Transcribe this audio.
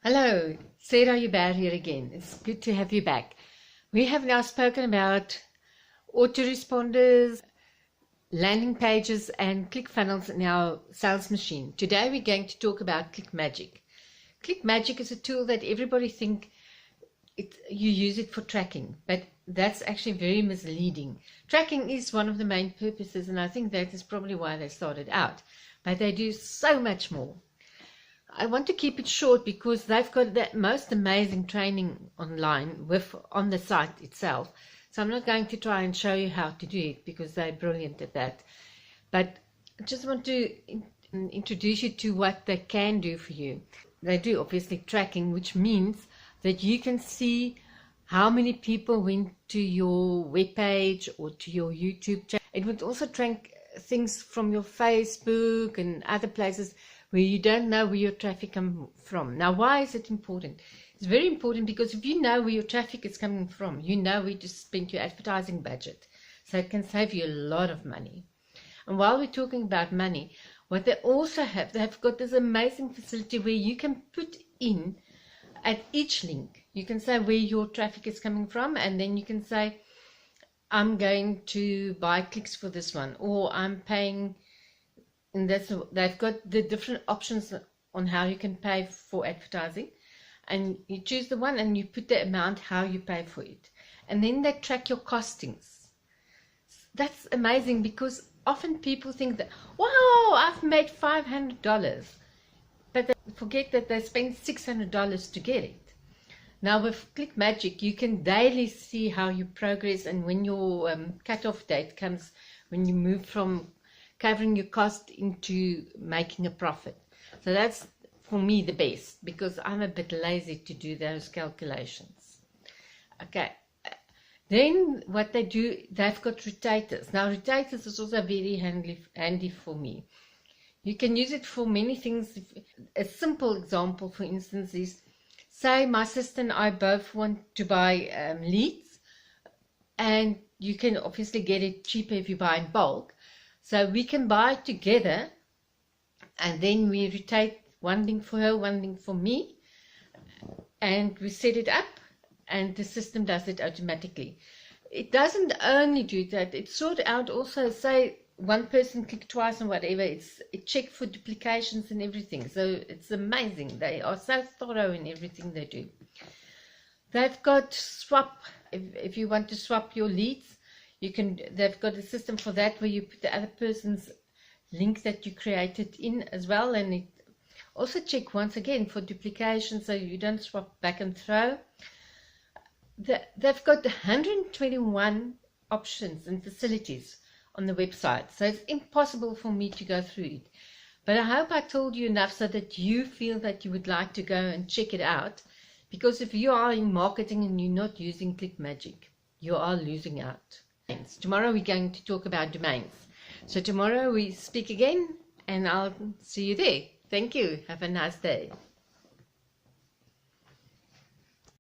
Hello, Sarah Joubert here again. It's good to have you back. We have now spoken about autoresponders, landing pages, and Clickfunnels in our sales machine. Today we're going to talk about Clickmagick. Clickmagick is a tool that everybody thinks you use it for tracking, but that's actually very misleading. Tracking is one of the main purposes, and I think that is probably why they started out, but they do so much more. I want to keep it short because they've got the most amazing training online on the site itself. So I'm not going to try and show you how to do it because they're brilliant at that. But I just want to introduce you to what they can do for you. They do obviously tracking, which means that you can see how many people went to your webpage or to your YouTube channel. It would also track things from your Facebook and other places where you don't know where your traffic comes from. Now, why is it important? It's very important because if you know where your traffic is coming from, you know where to spend your advertising budget. So it can save you a lot of money. And while we're talking about money, what they also have, they've got this amazing facility where you can put in at each link, you can say where your traffic is coming from, and then you can say, I'm going to buy clicks for this one, or I'm paying. And they've got the different options on how you can pay for advertising, and you choose the one and you put the amount how you pay for it, and then they track your costings. That's amazing because often people think that, wow, I've made $500, but they forget that they spent $600 to get it. Now with Clickmagick, you can daily see how you progress, and when your cutoff date comes, when you move from covering your cost into making a profit. So that's for me the best because I'm a bit lazy to do those calculations. Okay, then what they do, they've got rotators. Now rotators is also very handy for me. You can use it for many things. A simple example, for instance, is say my sister and I both want to buy leads, and you can obviously get it cheaper if you buy in bulk. So we can buy together, and then we rotate one link for her, one link for me, and we set it up, and the system does it automatically. It doesn't only do that, it sort out also, say one person clicked twice and whatever, it checks for duplications and everything. So it's amazing. They are so thorough in everything they do. They've got swap, if you want to swap your leads, they've got a system for that where you put the other person's link that you created in as well, and it also check once again for duplication so you don't swap back and throw. They've got 121 options and facilities on the website, so it's impossible for me to go through it. But I hope I told you enough so that you feel that you would like to go and check it out, because if you are in marketing and you're not using Clickmagick, you are losing out. Tomorrow we're going to talk about domains. So tomorrow we speak again, and I'll see you there. Thank you. Have a nice day.